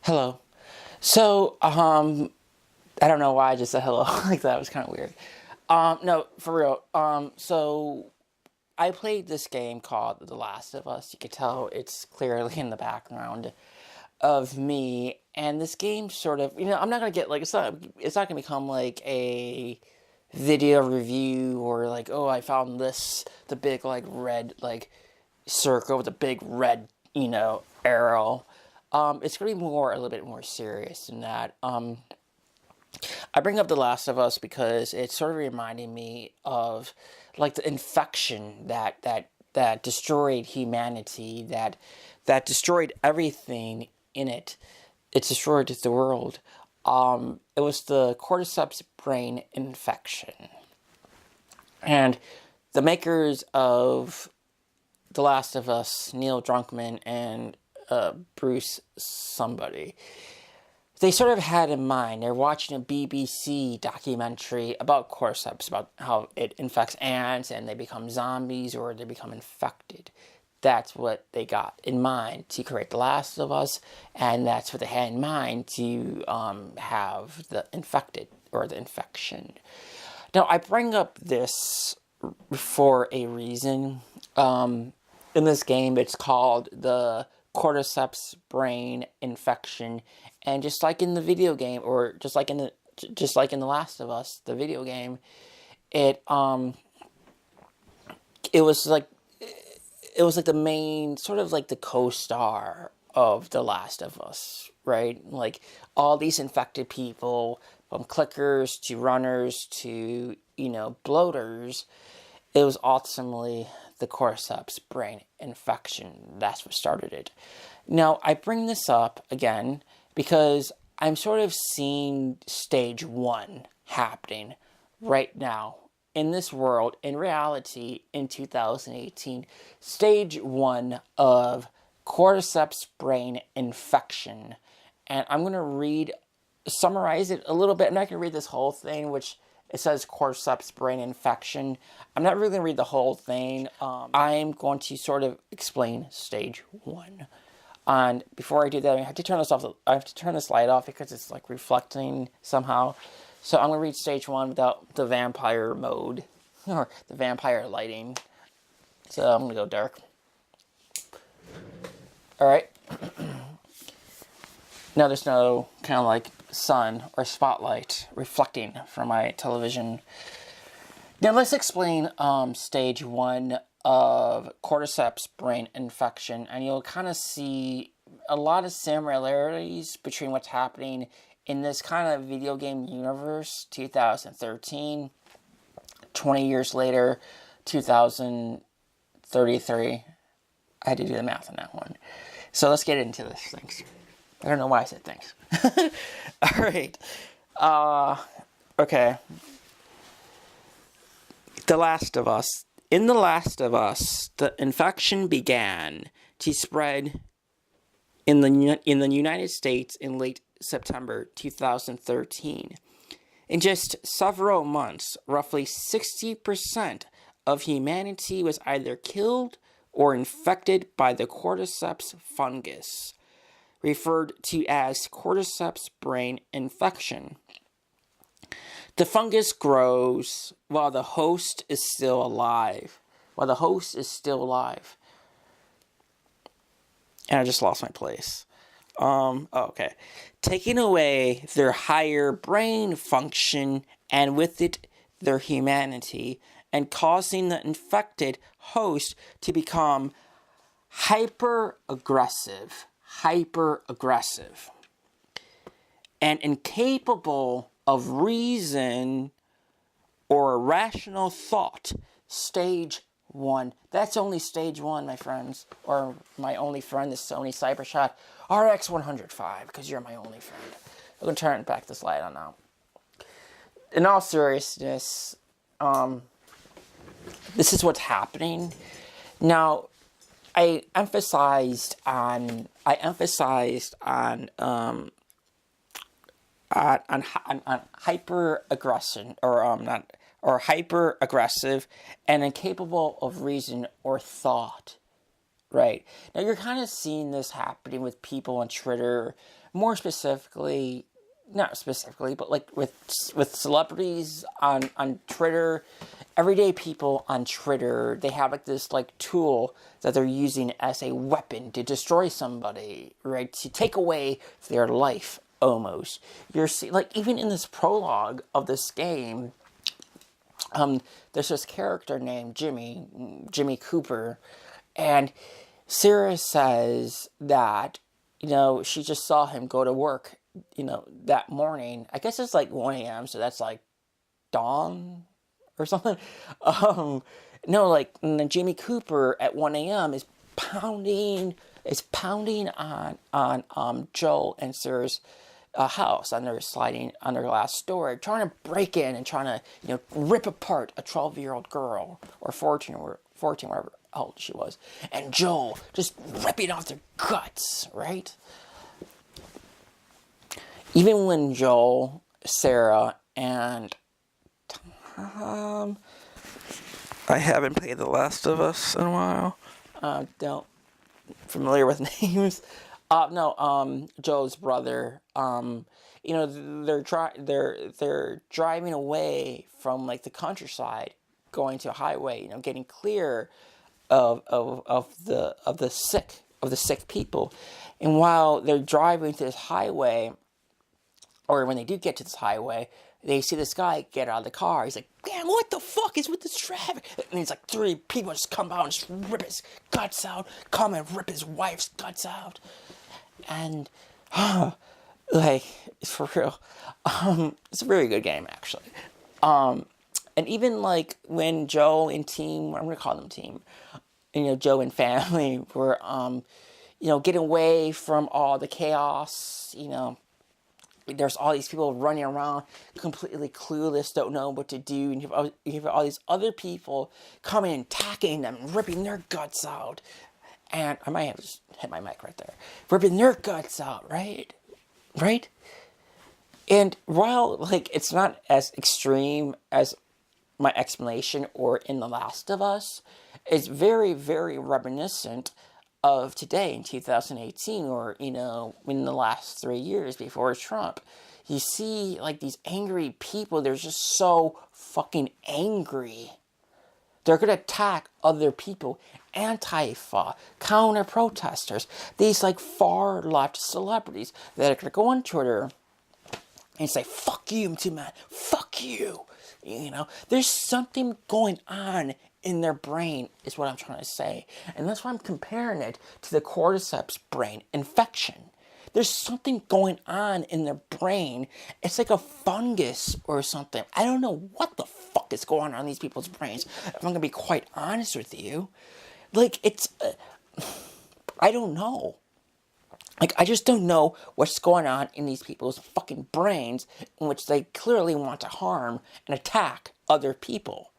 Hello. So, I don't know why I just said hello like that. It was kind of weird. No, for real. So I played this game called The Last of Us. You could tell it's clearly in the background of me. And this game sort of, I'm not gonna get like it's not gonna become like a video review or like, oh, I found the big like red like circle with a big red, arrow. It's going to be a little bit more serious than that. I bring up The Last of Us because it's sort of reminding me of like the infection that destroyed humanity, that destroyed everything in it. It destroyed the world. It was the Cordyceps Brain Infection. And the makers of The Last of Us, Neil Druckmann and Bruce somebody, they sort of had in mind, they're watching a BBC documentary about cordyceps, about how it infects ants and they become zombies or they become infected. That's what they got in mind to create The Last of Us, and that's what they had in mind to have the infected or the infection. Now, I bring up this for a reason. In this game, it's called the Cordyceps Brain Infection, and just like in the video game, or just like in The Last of Us, the video game, it was like the main sort of like the co-star of The Last of Us, right? Like all these infected people, from clickers to runners to bloaters. It was ultimately the Cordyceps Brain Infection. That's what started it. Now, I bring this up again because I'm sort of seeing stage one happening right now in this world, in reality, in 2018. Stage one of Cordyceps Brain Infection. And I'm going to summarize it a little bit. I'm not going to read this whole thing, which it says Cordyceps Brain Infection. I'm not really going to read the whole thing. I'm going to sort of explain stage one. And before I do that, I have to turn this off. I have to turn this light off because it's like reflecting somehow. So I'm going to read stage one without the vampire mode or the vampire lighting. So I'm going to go dark. All right. Now there's no kind of like sun or spotlight reflecting from my television. Now let's explain stage one of Cordyceps Brain Infection, and you'll kind of see a lot of similarities between what's happening in this kind of video game universe, 2013, 20 years later, 2033. I had to do the math on that one. So let's get into this. Thanks. I don't know why I said thanks. All right. Okay. The Last of Us. In The Last of Us, the infection began to spread in the United States in late September 2013. In just several months, roughly 60% of humanity was either killed or infected by the Cordyceps fungus, referred to as Cordyceps Brain Infection. The fungus grows while the host is still alive. And I just lost my place. Okay. Taking away their higher brain function and with it their humanity, and causing the infected host to become hyper-aggressive, and incapable of reason or rational thought. Stage one. That's only stage one, my friends. Or my only friend, the Sony Cybershot RX105, because you're my only friend. I'm going to turn back this light on now. In all seriousness, this is what's happening. Now, I emphasized on hyper aggression or hyper aggressive and incapable of reason or thought, right? Now you're kind of seeing this happening with people on Twitter, more specifically, not specifically, but like with celebrities on Twitter, everyday people on Twitter. They have like this like tool that they're using as a weapon to destroy somebody, right? To take away their life almost. You're seeing like even in this prologue of this game. There's this character named Jimmy Cooper, and Sarah says that, she just saw him go to work, that morning. I guess it's like 1 a.m., so that's like dawn or something. No, like Jimmy Cooper at 1 a.m. is pounding on Joel and Sarah's house on their glass door, trying to break in and trying to rip apart a 12-year-old girl or 14 whatever old she was, and Joel just ripping off their guts, right? Even when Joel, Sarah, and Tom, I haven't played The Last of Us in a while. Don't familiar with names. Joe's brother. They're driving away from like the countryside, going to a highway. Getting clear of the sick people, and while they're driving to this highway, or when they do get to this highway, they see this guy get out of the car. He's like, "Damn, what the fuck is with this traffic?" And he's like, 3 people just come out and just rip his guts out, come and rip his wife's guts out. And, like, for real, it's a very good game, actually. And even, like, when Joe and team, I'm going to call them team, Joe and family were, getting away from all the chaos, there's all these people running around completely clueless, don't know what to do, and you have all these other people coming and attacking them, ripping their guts out. And I might have just hit my mic right there. Ripping their guts out, right? Right? And while, like, it's not as extreme as my explanation or in The Last of Us, it's very, very reminiscent of today in 2018, or, in the last 3 years before Trump. You see, like, these angry people, they're just so fucking angry. They're going to attack other people, Antifa, counter-protesters, these, like, far-left celebrities that are going to go on Twitter and say, "Fuck you, man, fuck you." There's something going on in their brain, is what I'm trying to say. And that's why I'm comparing it to the Cordyceps Brain Infection. There's something going on in their brain. It's like a fungus or something. I don't know what the fuck is going on in these people's brains, if I'm going to be quite honest with you. Like, it's... I don't know. Like, I just don't know what's going on in these people's fucking brains, in which they clearly want to harm and attack other people.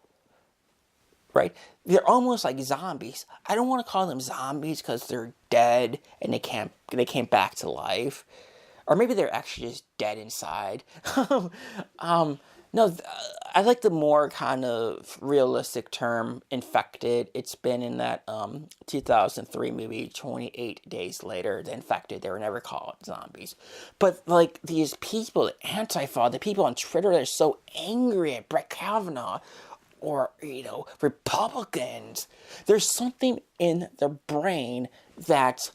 Right? They're almost like zombies. I don't want to call them zombies because they're dead and they came back to life. Or maybe they're actually just dead inside. No, I like the more kind of realistic term, infected. It's been in that 2003 movie, 28 Days Later, The Infected. They were never called zombies. But, like, these people, the Antifa, the people on Twitter that are so angry at Brett Kavanaugh, or, Republicans, there's something in their brain that's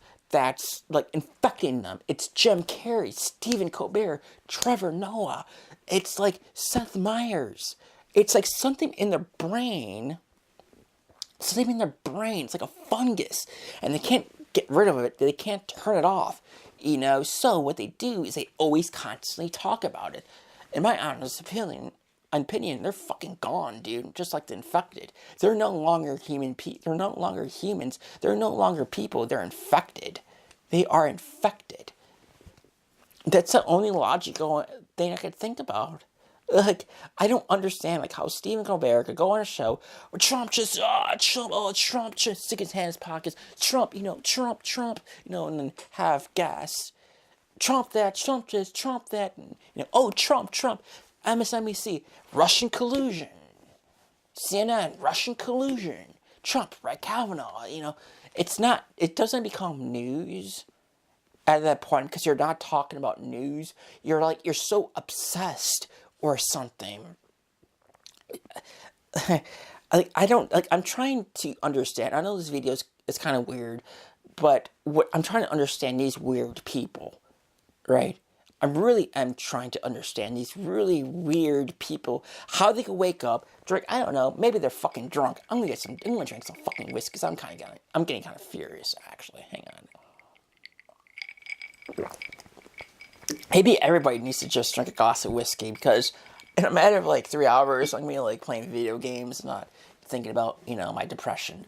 like infecting them. It's Jim Carrey, Stephen Colbert, Trevor Noah. It's like Seth Meyers. It's like something in their brain. Something in their brain. It's like a fungus. And they can't get rid of it. They can't turn it off. So what they do is they always constantly talk about it. In my honest opinion, they're fucking gone, dude. Just like the infected. They're no longer they're no longer humans. They're no longer people. They're infected. They are infected. That's the only logical thing I could think about. Like, I don't understand, like, how Stephen Colbert could go on a show where Trump just stick his hand in his pockets. Trump, and then have gas. Trump that, Trump this, Trump that, and, Trump. MSNBC, Russian collusion. CNN, Russian collusion. Trump, Brett Kavanaugh, it doesn't become news at that point because you're not talking about news. You're so obsessed or something. I don't like. I'm trying to understand. I know this video is kind of weird, but what I'm trying to understand these weird people, right? I'm trying to understand these really weird people, how they could wake up, drink. I don't know. Maybe they're fucking drunk. I'm gonna drink some fucking whiskey. Cause I'm getting kind of furious. Actually, hang on. Maybe everybody needs to just drink a glass of whiskey because in a matter of like 3 hours, I'm gonna be like playing video games, not thinking about my depression.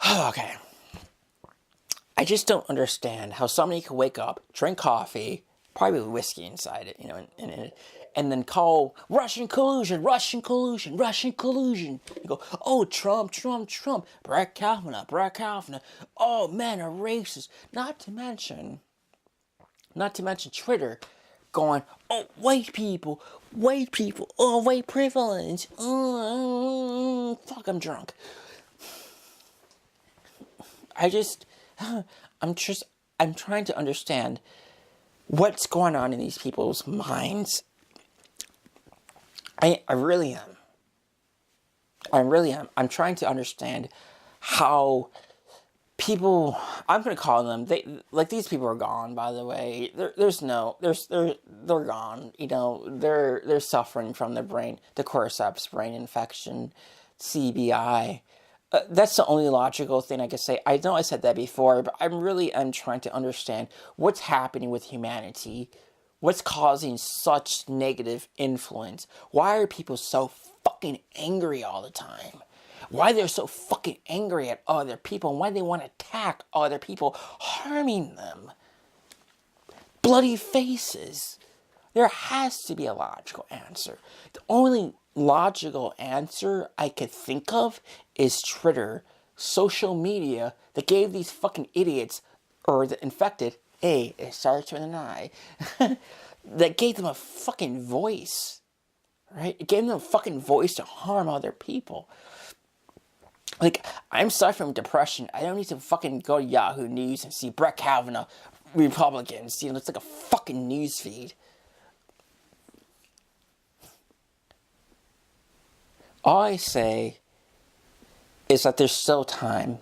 Okay. I just don't understand how somebody can wake up, drink coffee, probably with whiskey inside it, and then call Russian collusion, Russian collusion, Russian collusion. You go, oh, Trump, Trump, Trump, Brett Kavanaugh, Brett Kavanaugh. Oh, men are racist. Not to mention Twitter going, oh, white people, oh, white privilege. Fuck, I'm drunk. I'm trying to understand what's going on in these people's minds. I really am. I'm trying to understand how people, I'm going to call them, these people are gone, by the way. They're gone. They're suffering from the Cordyceps Brain Infection, CBI. That's the only logical thing I can say. I know I said that before, but I'm trying to understand what's happening with humanity. What's causing such negative influence? Why are people so fucking angry all the time? Why they're so fucking angry at other people? And why they want to attack other people, harming them? Bloody faces. There has to be a logical answer. The only logical answer I could think of is Twitter, social media, that gave these fucking idiots, or the infected, it starts with an I, that gave them a fucking voice, right? It gave them a fucking voice to harm other people. Like, I'm suffering from depression. I don't need to fucking go to Yahoo News and see Brett Kavanaugh, Republicans. It's like a fucking news feed. All I say is that there's still time.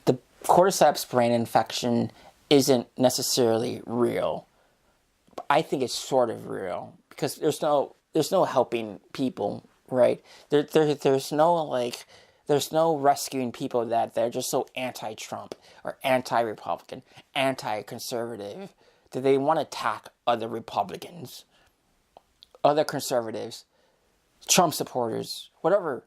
The Cordyceps Brain Infection isn't necessarily real. But I think it's sort of real because there's no helping people, right? There's no rescuing people that they're just so anti-Trump or anti-Republican, anti-conservative that they want to attack other Republicans, other conservatives, Trump supporters, whatever.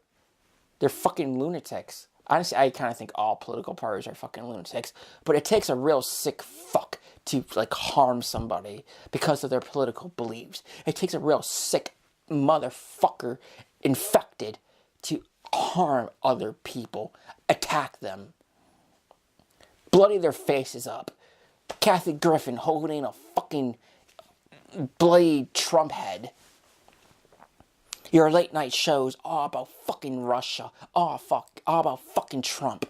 They're fucking lunatics. Honestly, I kind of think all political parties are fucking lunatics. But it takes a real sick fuck to, harm somebody because of their political beliefs. It takes a real sick motherfucker infected to harm other people. Attack them. Bloody their faces up. Kathy Griffin holding a fucking bloody Trump head. Your late night shows all about fucking Russia. All about fucking Trump.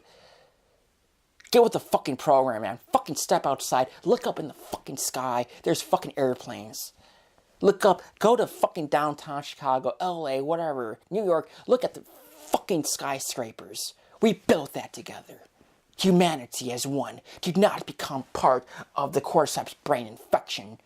Get with the fucking program, man. Fucking step outside. Look up in the fucking sky. There's fucking airplanes. Look up. Go to fucking downtown Chicago, LA, whatever, New York. Look at the fucking skyscrapers. We built that together. Humanity as one. Do not become part of the Cordyceps Brain Infection.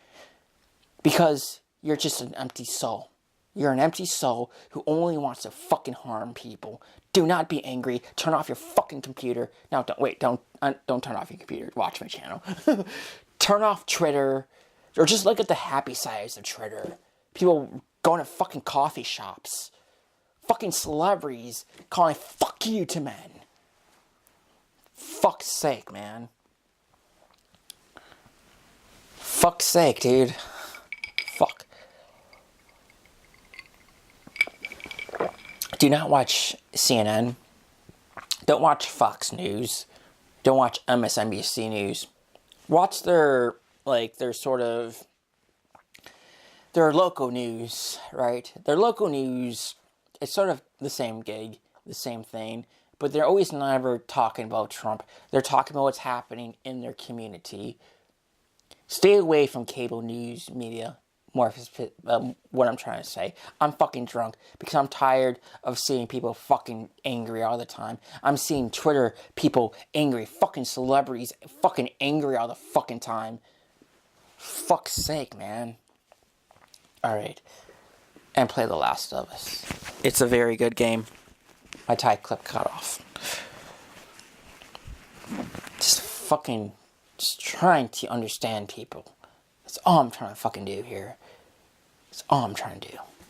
Because you're just an empty soul. You're an empty soul who only wants to fucking harm people. Do not be angry. Turn off your fucking computer. No, don't turn off your computer. Watch my channel. Turn off Twitter. Or just look at the happy sides of Twitter. People going to fucking coffee shops. Fucking celebrities calling fuck you to men. Fuck's sake, man. Fuck's sake, dude. Fuck. Do not watch CNN. Don't watch Fox News. Don't watch MSNBC News. Watch their local news, right? Their local news, it's sort of the same gig, the same thing, but they're always never talking about Trump. They're talking about what's happening in their community. Stay away from cable news media. More what I'm trying to say. I'm fucking drunk because I'm tired of seeing people fucking angry all the time. I'm seeing Twitter people angry, fucking celebrities fucking angry all the fucking time. Fuck's sake, man. Alright. And play The Last of Us. It's a very good game. My tie clip cut off. Just trying to understand people. That's all I'm trying to fucking do here. That's all I'm trying to do.